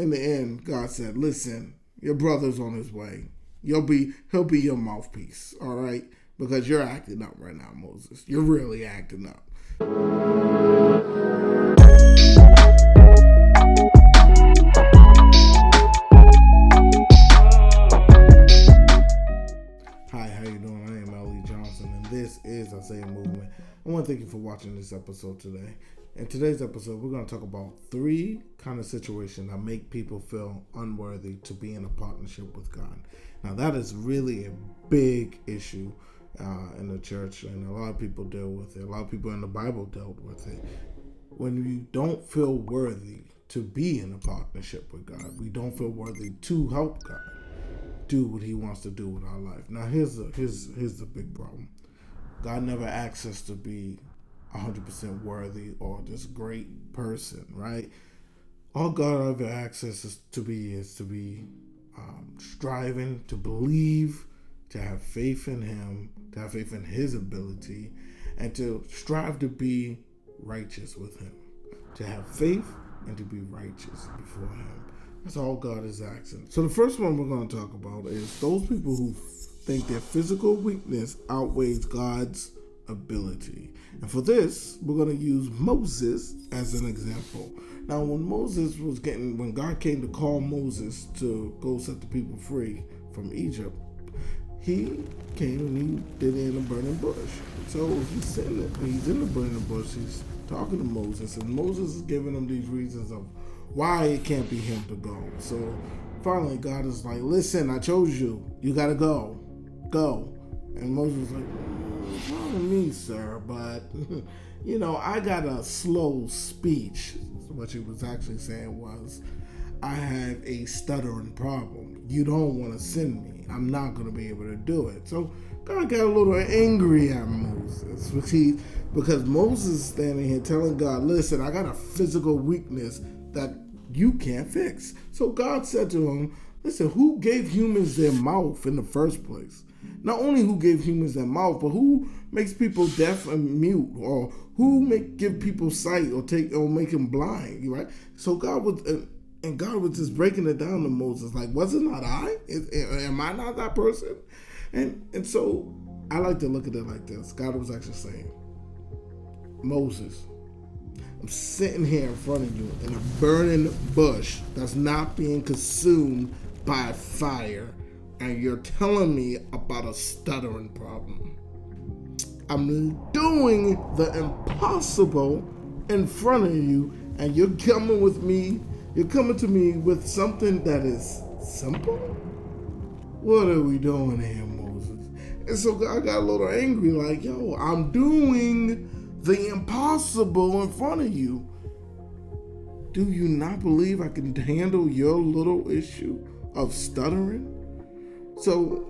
in the end, God said, listen, your brother's on his way. He'll be your mouthpiece, all right? Because you're acting up right now, Moses. You're really acting up. Hi, how you doing? I am L.E. Johnson, and this is Audiio Movement. I want to thank you for watching this episode today. In today's episode, we're going to talk about 3 kind of situations that make people feel unworthy to be in a partnership with God. Now, that is really a big issue in the church, and a lot of people deal with it. A lot of people in the Bible dealt with it. When you don't feel worthy to be in a partnership with God, we don't feel worthy to help God do what he wants to do with our life. Now, here's the big problem. God never asks us to be 100% worthy or this great person, right? All God ever asks us to be striving, to believe, to have faith in him, to have faith in his ability, and to strive to be righteous with him, to have faith and to be righteous before him. That's all God is asking. So the first one we're going to talk about is those people who think their physical weakness outweighs God's ability. And for this, we're going to use Moses as an example. Now, when God came to call Moses to go set the people free from Egypt, he came and he did it in a burning bush. So he's in the burning bush, he's talking to Moses, and Moses is giving him these reasons of why it can't be him to go. So finally, God is like, listen, I chose you. You got to go. Go. And Moses was like, pardon me, sir, but, I got a slow speech. So what she was actually saying was, I have a stuttering problem. You don't want to send me. I'm not going to be able to do it. So God got a little angry at Moses because Moses is standing here telling God, listen, I got a physical weakness that you can't fix. So God said to him, listen, who gave humans their mouth in the first place? Not only who gave humans their mouth, but who makes people deaf and mute, or who give people sight or make them blind, right? So God was just breaking it down to Moses, like, was it not I? Am I not that person? And so I like to look at it like this. God was actually saying, Moses, I'm sitting here in front of you in a burning bush that's not being consumed by fire, and you're telling me about a stuttering problem. I'm doing the impossible in front of you, and you're coming to me with something that is simple? What are we doing here, Moses? And so God got a little angry, like, yo, I'm doing the impossible in front of you. Do you not believe I can handle your little issue of stuttering? So,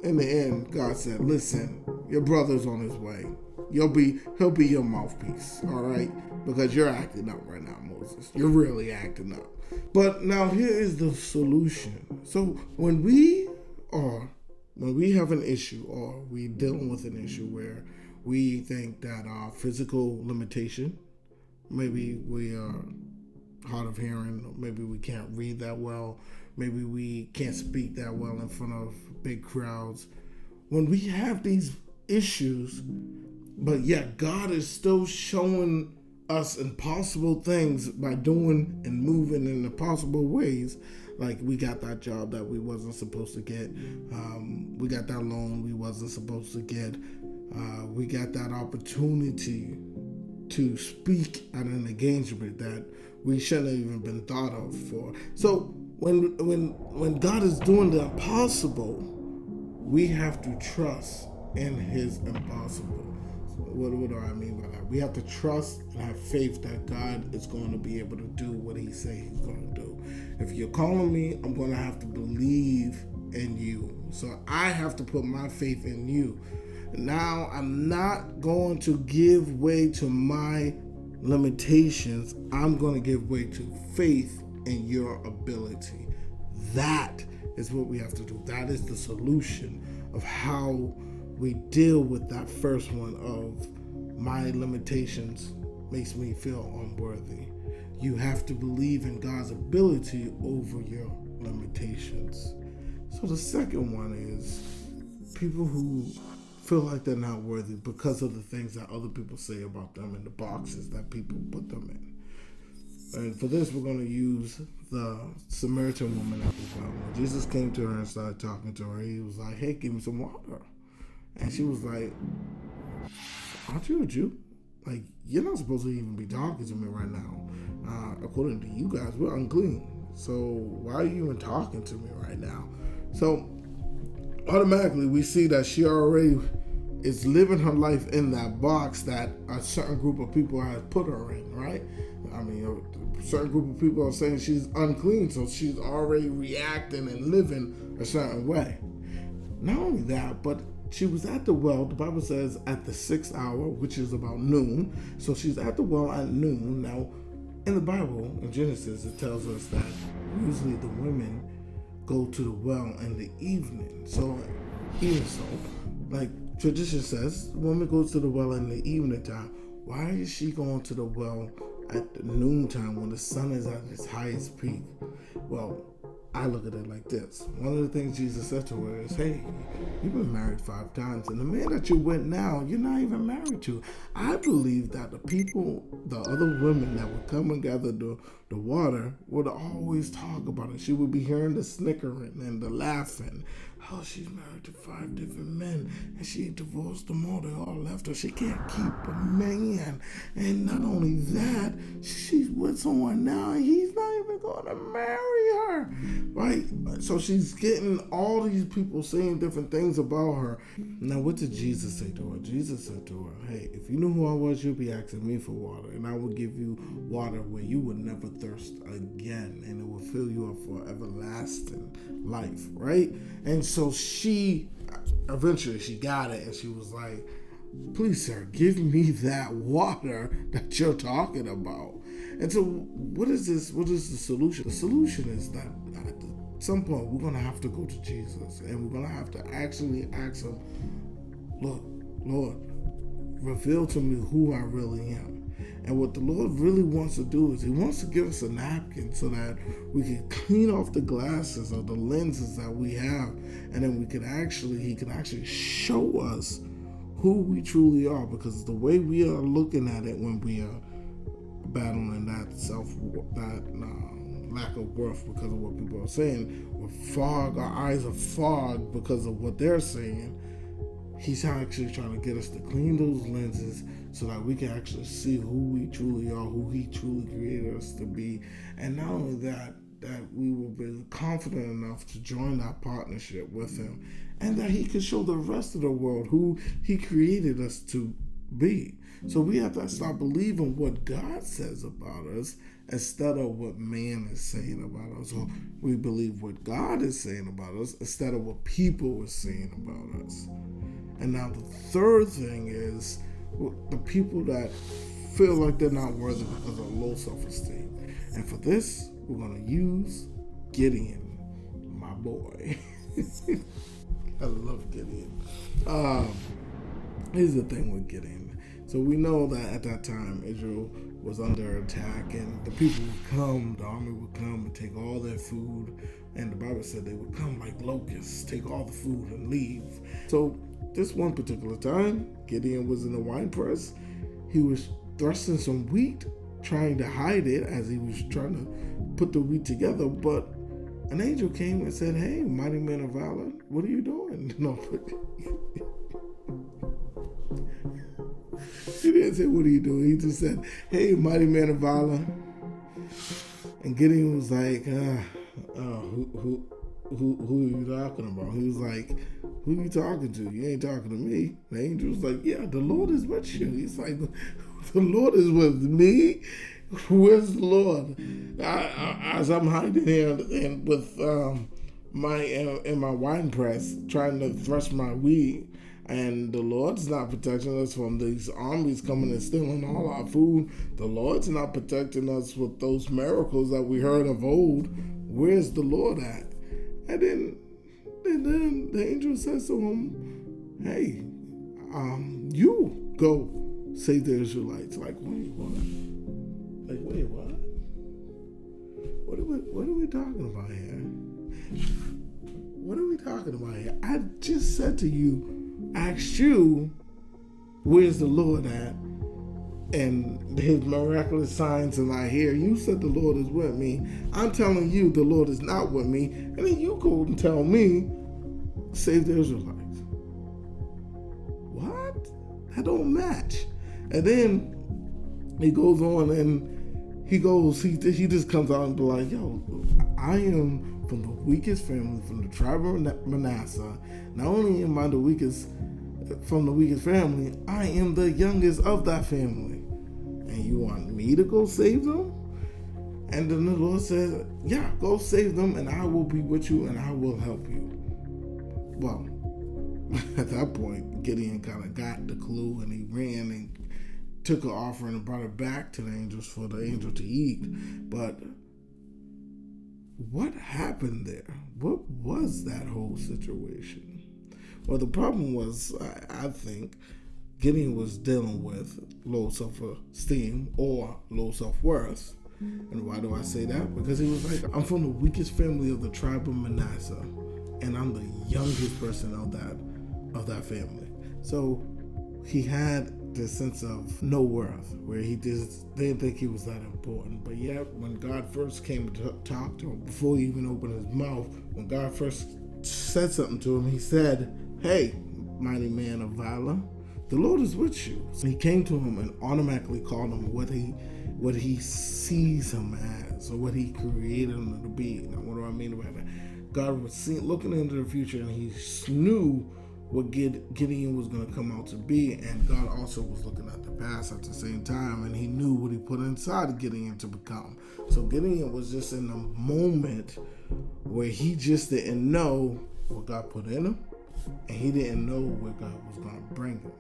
in the end, God said, listen, your brother's on his way. He'll be your mouthpiece, all right? Because you're acting up right now, Moses. You're really acting up. But now here is the solution. So when we have an issue, or we dealing with an issue where we think that our physical limitation, maybe we are hard of hearing, or maybe we can't read that well, maybe we can't speak that well in front of big crowds. When we have these issues, but yet God is still showing us impossible things by doing and moving in impossible ways, like we got that job that we wasn't supposed to get, we got that loan we wasn't supposed to get, we got that opportunity to speak at an engagement that we shouldn't have even been thought of for. So when God is doing the impossible, we have to trust in his impossible. So what do I mean by that? We have to trust and have faith that God is going to be able to do what he says he's going to do. If you're calling me, I'm going to have to believe in you. So I have to put my faith in you. Now I'm not going to give way to my limitations. I'm going to give way to faith in your ability. That is what we have to do. That is the solution of how we deal with that first one of my limitations makes me feel unworthy. you have to believe in God's ability over your limitations. So the second one is people who feel like they're not worthy because of the things that other people say about them and the boxes that people put them in. And for this, we're going to use the Samaritan woman at the well. When Jesus came to her and started talking to her, he was like, hey, give me some water. And she was like, aren't you a Jew? Like, you're not supposed to even be talking to me right now. According to you guys, we're unclean. So why are you even talking to me right now? So automatically we see that she already is living her life in that box that a certain group of people has put her in, right? I mean, a certain group of people are saying she's unclean, so she's already reacting and living a certain way. Not only that, but she was at the well, the Bible says, at the 6th hour, which is about noon. So she's at the well at noon. Now, in the Bible, in Genesis, it tells us that usually the women go to the well in the evening. So, even so, like tradition says, the woman goes to the well in the evening time. Why is she going to the well at the noontime when the sun is at its highest peak? Well, I look at it like this. One of the things Jesus said to her is, hey, you've been married 5 times, and the man that you're with now, you're not even married to. I believe that the people, the other women that would come and gather the water would always talk about it. She would be hearing the snickering and the laughing. Oh, she's married to 5 different men, and she divorced them all. They all left her. She can't keep a man. And not only that, she's with someone now, and he's not even going to marry her. Right? So she's getting all these people saying different things about her. Now, what did Jesus say to her? Jesus said to her, hey, if you knew who I was, you'd be asking me for water, and I would give you water where you would never thirst again, and it will fill you up for everlasting life, right? And so she eventually she got it, and she was like, please, sir, give me that water that you're talking about. And so what is this? What is the solution? The solution is that at some point we're going to have to go to Jesus, and we're going to have to actually ask him, look, Lord, reveal to me who I really am. And what the Lord really wants to do is he wants to give us a napkin so that we can clean off the glasses or the lenses that we have, and then he can actually show us who we truly are, because the way we are looking at it when we are battling that lack of worth because of what people are saying, our eyes are fogged because of what they're saying. He's actually trying to get us to clean those lenses so that we can actually see who we truly are, who he truly created us to be. And not only that we will be confident enough to join that partnership with him, and that he can show the rest of the world who he created us to be. So we have to start believing what God says about us instead of what man is saying about us. Or we believe what God is saying about us instead of what people are saying about us. And now the third thing is the people that feel like they're not worthy because of low self-esteem. And for this, we're going to use Gideon, my boy. I love Gideon. Here's the thing with Gideon. So we know that at that time, Israel was under attack, and the people would come, the army would come and take all their food. And the Bible said they would come like locusts, take all the food and leave. So this one particular time, Gideon was in the wine press. He was thrusting some wheat, trying to hide it as he was trying to put the wheat together. But an angel came and said, hey, mighty man of valor, what are you doing? No. He didn't say, what are you doing? He just said, hey, mighty man of valor. And Gideon was like, who are you talking about? He was like, who are you talking to? You ain't talking to me. The angel was like, yeah, the Lord is with you. He's like, the Lord is with me? Where's the Lord? As I'm hiding here and with in my wine press, trying to thrust my wheat, and the Lord's not protecting us from these armies coming and stealing all our food. The Lord's not protecting us with those miracles that we heard of old. Where's the Lord at? And then the angel says to him, hey, you go save the Israelites. Like, wait, what? Like, wait, what? What are we talking about here? What are we talking about here? I just said to you, asked you, where's the Lord at? And his miraculous signs and I hear. You said the Lord is with me. I'm telling you the Lord is not with me. And then you go and tell me, save the Israelites. What? That don't match. And then he goes on and he just comes out and be like, yo, I am from the weakest family, from the tribe of Manasseh. Not only am I from the weakest family, I am the youngest of that family. And you want me to go save them? And then the Lord said, yeah, go save them and I will be with you and I will help you. Well, at that point, Gideon kind of got the clue and he ran and took an offering and brought it back to the angels for the angel to eat. But what happened there? What was that whole situation? Well, the problem was, I think, Gideon was dealing with low self-esteem or low self-worth. And why do I say that? Because he was like, I'm from the weakest family of the tribe of Manasseh, and I'm the youngest person of that family. So he had this sense of no worth, where he just didn't think he was that important. But yet, when God first came to talk to him, before he even opened his mouth, when God first said something to him, he said, hey, mighty man of valor, the Lord is with you. So he came to him and automatically called him what he sees him as, or what he created him to be. Now, what do I mean by that? God was looking into the future, and he knew what Gideon was going to come out to be, and God also was looking at the past at the same time, and he knew what he put inside of Gideon to become. So Gideon was just in a moment where he just didn't know what God put in him, and he didn't know where God was going to bring him.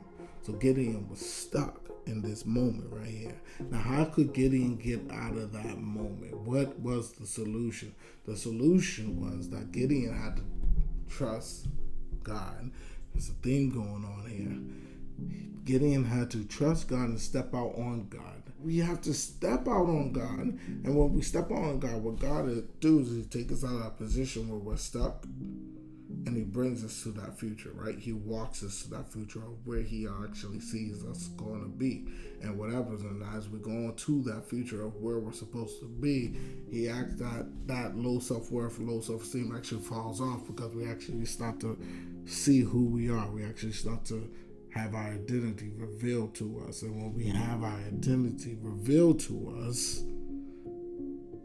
So Gideon was stuck in this moment right here. Now, how could Gideon get out of that moment? What was the solution? The solution was that Gideon had to trust God. There's a theme going on here. Gideon had to trust God and step out on God. We have to step out on God. And when we step out on God, what God will do is he take us out of that position where we're stuck, and he brings us to that future, right? He walks us to that future of where he actually sees us going to be. And what happens is, as we go on to that future of where we're supposed to be, he acts that low self-worth, low self-esteem actually falls off, because we actually start to see who we are. We actually start to have our identity revealed to us. And when we have our identity revealed to us,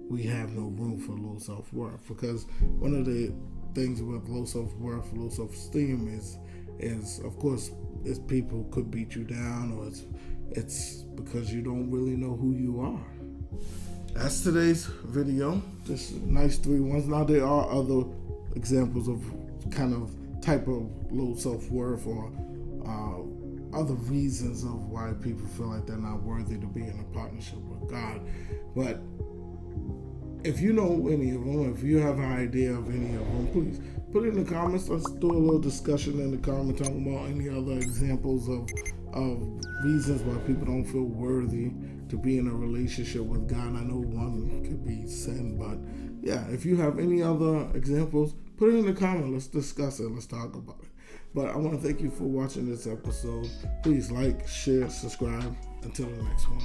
we have no room for low self-worth. Because one of the things with low self-worth, low self-esteem is of course, is people could beat you down, or it's because you don't really know who you are. That's today's video. Just nice 3 ones. Now there are other examples of kind of type of low self-worth, or other reasons of why people feel like they're not worthy to be in a partnership with God. But if you know any of them, if you have an idea of any of them, please put it in the comments. Let's do a little discussion in the comments talking about any other examples of reasons why people don't feel worthy to be in a relationship with God. I know one could be sin, but yeah, if you have any other examples, put it in the comments. Let's discuss it. Let's talk about it. But I want to thank you for watching this episode. Please like, share, subscribe. Until the next one.